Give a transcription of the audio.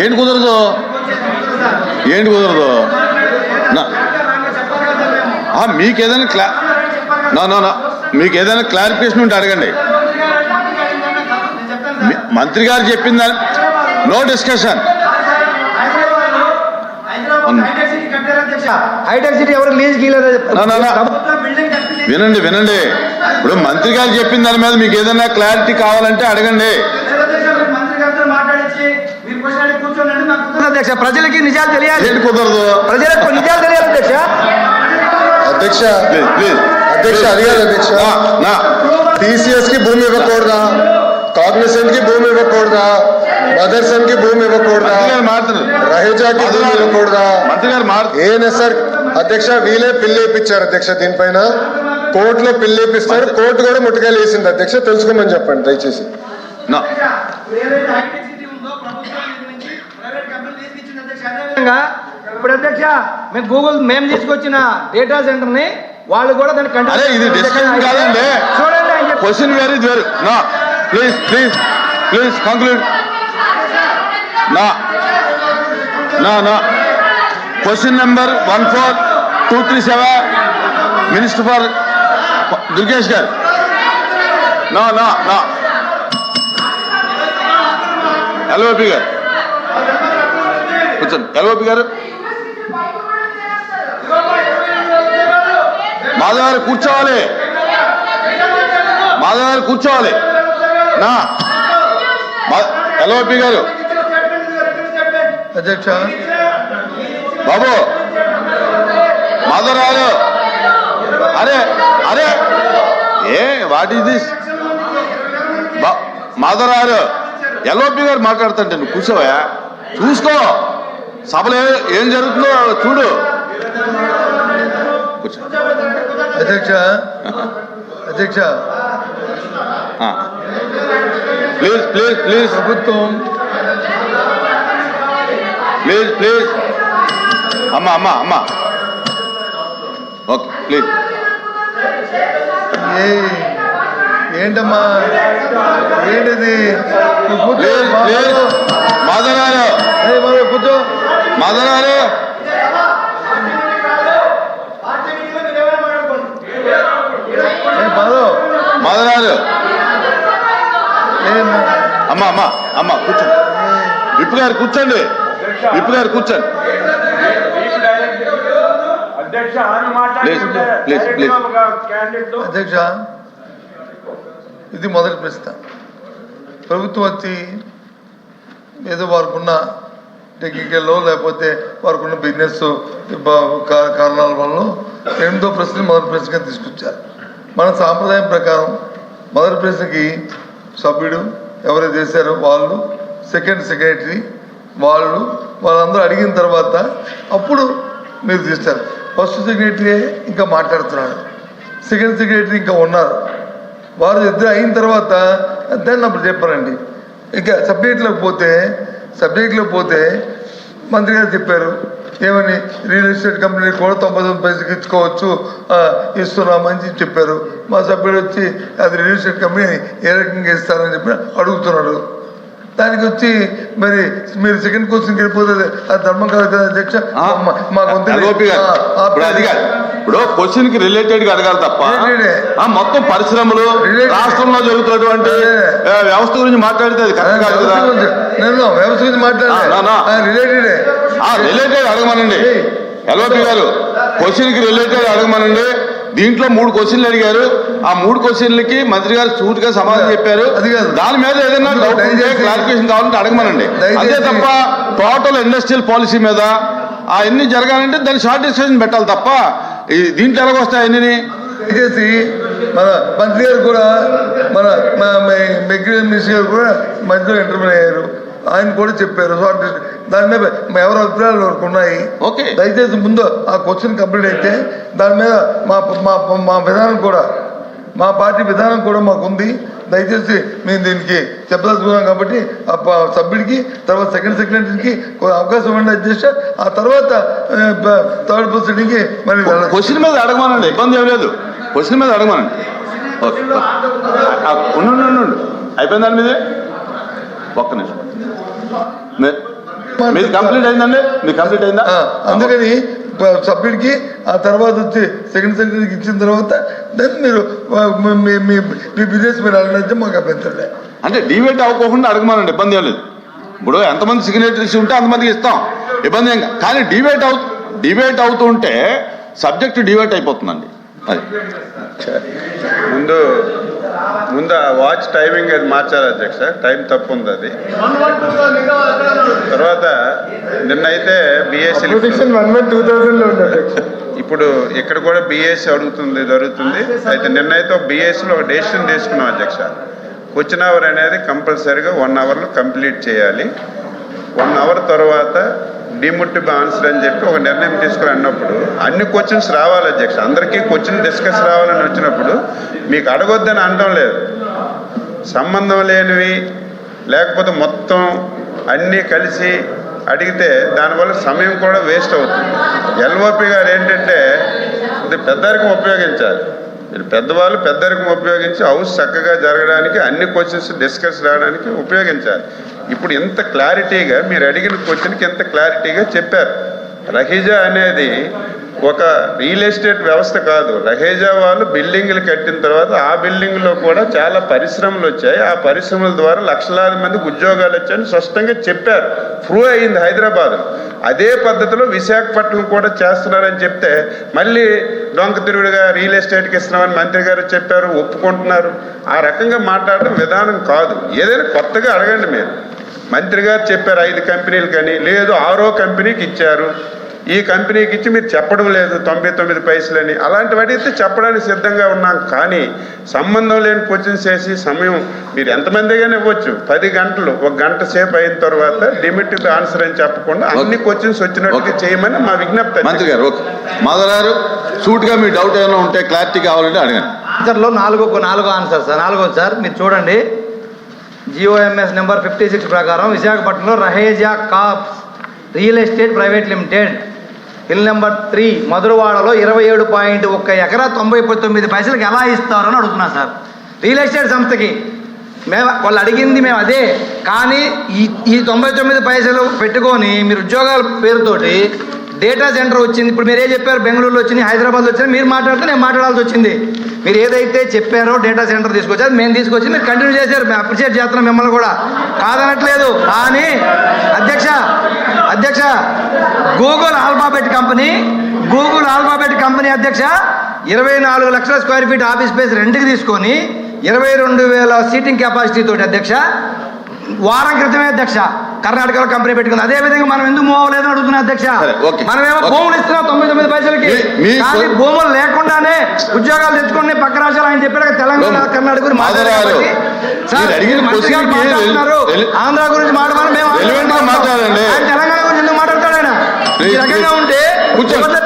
ఏంటి కుదరదు మీకు ఏదైనా మీకు ఏదైనా క్లారిఫికేషన్ ఉంటే అడగండి. మంత్రి గారు చెప్పింది నో డిస్కషన్. వినండి ఇప్పుడు మంత్రి గారు చెప్పిన దాని మీద మీకు ఏదైనా క్లారిటీ కావాలంటే అడగండి. ప్రజలకి నిజాలు తెలియాలి. ఏంటి కుదరదు? ప్రజలకు నిజాలు తెలియాలి అధ్యక్ష. అధ్యక్ష అడిగారు అధ్యక్ష, టీసీఎస్ కి భూమి ఇవ్వకూడదా, కాగ్నిసెంట్ కి భూమి ఇవ్వకూడదా, మదర్సన్ కి భూమి ఇవ్వకూడదా, రహేజాకి భూమి ఇవ్వకూడదా? ఏఎన్ఎస్ఆర్ అధ్యక్ష వీలే పిల్లేపించారు అధ్యక్ష. దీనిపైన కోర్టులో పిల్లేపిస్తారు. కోర్టు కూడా ముట్టుకాయలు వేసింది అధ్యక్ష. తెలుసుకోమని చెప్పండి దయచేసి. ఇప్పుడు అధ్యక్ష మేము మేము తీసుకొచ్చిన డేటా సెంటర్ ని వాళ్ళు కూడా దాన్ని ఇది డిస్కషన్ కాదండి. చూడండి క్వశ్చన్ వేరు ఇది వేరు. Please conclude. Question number 14237 minister for Durgesh గారు. ఎల్ఓపి గారు కూర్చోండి. ఎల్ఓపి గారు మాధవ్ గారు కూర్చోవాలి. ఎల్ఓపి గారు అధ్యక్ష బాబు మాధవ్ గారు అరే వాట్ ఈస్ దిస్? మాధవ్ గారు ఎల్ఓపి గారు మాట్లాడుతుంటే నువ్వు కూర్చోవా, చూసుకో సభలో ఏం జరుగుతుందో చూడు. అధ్యక్ష ప్లీజ్ ప్రభుత్వం ప్లీజ్ అమ్మా ఓకే ప్లీజ్. ఏంటమ్మా ఏంటిది? మాధవరారు కూర్చో. మాధవరారు మాధవరారు అమ్మా కూర్చోండి. విప్పు గారు కూర్చోండి. అధ్యక్ష ఇది మొదటి ప్రశ్న. ప్రభుత్వం వచ్చి ఏదో వారికున్న టెక్నికల్లో లేకపోతే వారికున్న బిజినెస్ కారణాల వల్ల 8వ ప్రశ్న మొదటి ప్రశ్నగా తీసుకొచ్చారు. మన సాంప్రదాయం ప్రకారం మొదటి ప్రశ్నకి సభ్యుడు ఎవరైతే చేశారో వాళ్ళు, సెకండ్ సెక్రటరీ వాళ్ళందరూ అడిగిన తర్వాత అప్పుడు మీరు తీస్తారు. ఫస్ట్ సెక్రటరీ ఇంకా మాట్లాడుతున్నాడు, సెకండ్ సెక్రటరీ ఇంకా ఉన్నారు. వారు ఇద్దరు అయిన తర్వాత దాన్ని అప్పుడు చెప్పారండి. ఇంకా సబ్జెక్ట్లోకి పోతే మంత్రి గారు చెప్పారు ఏమని, రియల్ ఎస్టేట్ కంపెనీ కూడా 99 పైసలకి ఇచ్చుకోవచ్చు ఇస్తున్నామని చెప్పారు. మా సభ్యుడు వచ్చి అది రియల్ ఎస్టేట్ కంపెనీ ఏ రకంగా ఇస్తారని చెప్పి అడుగుతున్నాడు. దానికి వచ్చి మరి మీరు సెకండ్ క్వశ్చన్కి వెళ్ళిపోతుంది, అది ధర్మం కాదు కదా అధ్యక్ష. ఇప్పుడు క్వశ్చన్ కి రిలేటెడ్ గా అడగాలి తప్ప మొత్తం పరిశ్రమలు రాష్ట్రంలో జరుగుతున్నటువంటి వ్యవస్థ గురించి మాట్లాడితే అది కరెక్ట్ కాదు కదా. నేను వ్యవస్థ గురించి రిలేటెడ్ అడగమనండి. ఎల్ఓపి గారు క్వశ్చన్ కి రిలేటెడ్ అడగమనండి. దీంట్లో 3 క్వశ్చన్లు అడిగారు. ఆ 3 క్వశ్చన్లకి మంత్రి గారు సూటిగా సమాధానం చెప్పారు. దాని మీద ఏదైనా డౌట్ ఉంటే క్లారిఫికేషన్ కావాలంటే అడగమనండి. అంతే తప్ప టోటల్ ఇండస్ట్రియల్ పాలసీ మీద అవన్నీ జరగాలంటే దాన్ని షార్ట్ డిస్కషన్ పెట్టాలి తప్ప దీంట్లో ఎలాగొస్తాయి అన్నీ. దయచేసి మన మంత్రి గారు కూడా మన మినిస్టర్ గారు కూడా మధ్యలో ఇంటర్వ్యూ అయ్యారు. ఆయన కూడా చెప్పారు దాని మీద ఎవరి అభిప్రాయాలు వరకు ఉన్నాయి. దయచేసి ముందు ఆ క్వశ్చన్ కంప్లీట్ అయితే దాని మీద మా విధానం కూడా, మా పార్టీ విధానం కూడా మాకు ఉంది. దయచేసి మేము దీనికి చెప్పదలుచుకున్నాం కాబట్టి ఆ సభ్యుడికి తర్వాత సెకండ్ సెక్రటరీకి అవకాశం ఇవ్వండి అధ్యక్ష. ఆ తర్వాత థర్డ్ పర్సన్కి మరి క్వశ్చన్ మీద అడగమనండి, ఇబ్బంది ఏం లేదు. క్వశ్చన్ మీద అడగమనండి. ఉండు అయిపోయింది. దాని మీదే ఒక్క నిమిషం మీది కంప్లీట్ అయిందండి, మీ కంప్లీట్ అయిందా? అందుకని సభ్యుడికి ఆ తర్వాత వచ్చి సెకండ్ సెక్రటరీకి ఇచ్చిన తర్వాత దాన్ని మీరు మీ బిజినెస్ మీరు అడిగితే మాకు అభ్యంతరం. అంటే డిబేట్ అవ్వకుండా అడగమనండి, ఇబ్బంది ఏం లేదు. ఇప్పుడు ఎంతమంది సిగ్నేటరీస్ ఉంటే అంతమందికి ఇస్తాం, ఇబ్బంది ఏం. కానీ డిబేట్ అవుతుంటే సబ్జెక్ట్ డిబేట్ అయిపోతుందండి. అది ముందు ఆ వాచ్ టైమింగ్ అది మార్చాలి అధ్యక్ష, టైం తప్పు ఉంది అది. తర్వాత నిన్న అయితే బిఎస్సీ ఇప్పుడు ఇక్కడ కూడా బిఎస్సీ జరుగుతుంది. అయితే నిన్నైతే ఒక బిఎస్సీలో ఒక డెసిషన్ తీసుకున్నాం అధ్యక్ష. క్వశ్చన్ అవర్ అనేది కంపల్సరీగా 1 అవర్లో కంప్లీట్ చేయాలి. 1 అవర్ తర్వాత డిముట్టిబుల్ ఆన్సర్ అని చెప్పి ఒక నిర్ణయం తీసుకుని అన్నప్పుడు అన్ని క్వశ్చన్స్ రావాలి అధ్యక్ష. అందరికీ క్వశ్చన్ డిస్కస్ రావాలని వచ్చినప్పుడు మీకు అడగొద్దని అనడం లేదు. సంబంధం లేనివి లేకపోతే మొత్తం అన్నీ కలిసి అడిగితే దానివల్ల సమయం కూడా వేస్ట్ అవుతుంది. ఎల్ఓపి గారు ఏంటంటే ఇది పెద్దరికం ఉపయోగించాలి. మీరు పెద్దవాళ్ళు పెద్దరికం ఉపయోగించి హౌస్ చక్కగా జరగడానికి అన్ని క్వశ్చన్స్ డిస్కస్ రావడానికి ఉపయోగించాలి. ఇప్పుడు ఇంత క్లారిటీగా మీరు అడిగిన క్వశ్చన్కి ఎంత క్లారిటీగా చెప్పారు. రహీజా అనేది ఒక రియల్ ఎస్టేట్ వ్యవస్థ కాదు. రహేజా వాళ్ళు బిల్డింగ్లు కట్టిన తర్వాత ఆ బిల్డింగ్లో కూడా చాలా పరిశ్రమలు వచ్చాయి. ఆ పరిశ్రమల ద్వారా లక్షలాది మందికి ఉద్యోగాలు వచ్చాయని స్పష్టంగా చెప్పారు. ప్రూవ్ అయ్యింది హైదరాబాద్. అదే పద్ధతిలో విశాఖపట్నం కూడా చేస్తున్నారని చెప్తే మళ్ళీ డొంక తిరుగుడుగా రియల్ ఎస్టేట్కి ఇస్తున్నామని మంత్రి గారు చెప్పారు, ఒప్పుకుంటున్నారు. ఆ రకంగా మాట్లాడడం విధానం కాదు. ఏదైనా కొత్తగా అడగండి. మీరు మంత్రి గారు చెప్పారు 5 కంపెనీలు కానీ, లేదు 6వ కంపెనీకి ఇచ్చారు, ఈ కంపెనీకి ఇచ్చి మీరు చెప్పడం లేదు 99 పైసలని. అలాంటివి అడిగితే చెప్పడానికి సిద్ధంగా ఉన్నాం. కానీ సంబంధం లేని క్వశ్చన్స్ వేసి సమయం మీరు ఎంతమందిగానే ఇవ్వచ్చు. 10 గంటలు 1 గంట సేపు అయిన తర్వాత డిమిటివ్ ఆన్సర్ అని చెప్పకుండా అన్ని క్వశ్చన్స్ వచ్చినట్టుగా చేయమని మా విజ్ఞప్తి. మంత్రి గారు ఓకే. మాధవ్ గారు సూట్గా మీ డౌట్ ఏమైనా ఉంటే క్లారిటీ కావాలంటే అడగండి. ఆన్సర్లో 4 ఆన్సర్ సార్. 4 సార్ మీరు చూడండి. జిఓఎంఎస్ నెంబర్ 56 ప్రకారం విశాఖపట్నంలో Raheja corps real estate private limited hill number 3 మధురవాడలో 27.1 ఎకరా 99 పైసలకి ఎలా ఇస్తారని అడుగుతున్నా సార్. రియల్ ఎస్టేట్ సంస్థకి వాళ్ళు అడిగింది మేము అదే. కానీ ఈ 99 పైసలు పెట్టుకొని మీరు ఉద్యోగాల పేరుతోటి డేటా సెంటర్ వచ్చింది. ఇప్పుడు మీరు ఏం చెప్పారు, బెంగళూరులో వచ్చింది, హైదరాబాద్లో వచ్చింది. మీరు మాట్లాడితే నేను మాట్లాడాల్సి వచ్చింది. మీరు ఏదైతే చెప్పారో డేటా సెంటర్ తీసుకొచ్చారు, మేము తీసుకొచ్చి మీరు కంటిన్యూ చేశారు. మేము అప్రిషియేట్ చేస్తున్నాం మిమ్మల్ని కూడా, కాదనట్లేదు. కానీ అధ్యక్ష గూగుల్ ఆల్ఫాబెట్ కంపెనీ అధ్యక్ష 24 లక్షల స్క్వేర్ ఫీట్ ఆఫీస్ స్పేస్ రెంట్కి తీసుకొని 22,000 సీటింగ్ కెపాసిటీ తోటి అధ్యక్ష వారం క్రితమే అధ్యక్ష కర్ణాటకలో కంపెనీ పెట్టుకుంది. అదే విధంగా మనం ఎందుకు మూవ్ అవ్వలేదని అడుగుతున్నా అధ్యక్ష. మనమేమో భూములు ఇస్తున్నాం 99 పైసలకి, కానీ భూములు లేకుండానే ఉద్యోగాలు తెచ్చుకుని పక్క రాష్ట్రాలు ఆయన చెప్పారు తెలంగాణ కర్ణాటక గురించి మాట్లాడుతున్నారు. ఆంధ్ర గురించి మాట్లాడాలి, మేము ఆయన తెలంగాణ గురించి ఎందుకు మాట్లాడతాడు? ఆయన ఈ రకంగా ఉంటే కూర్చోండి.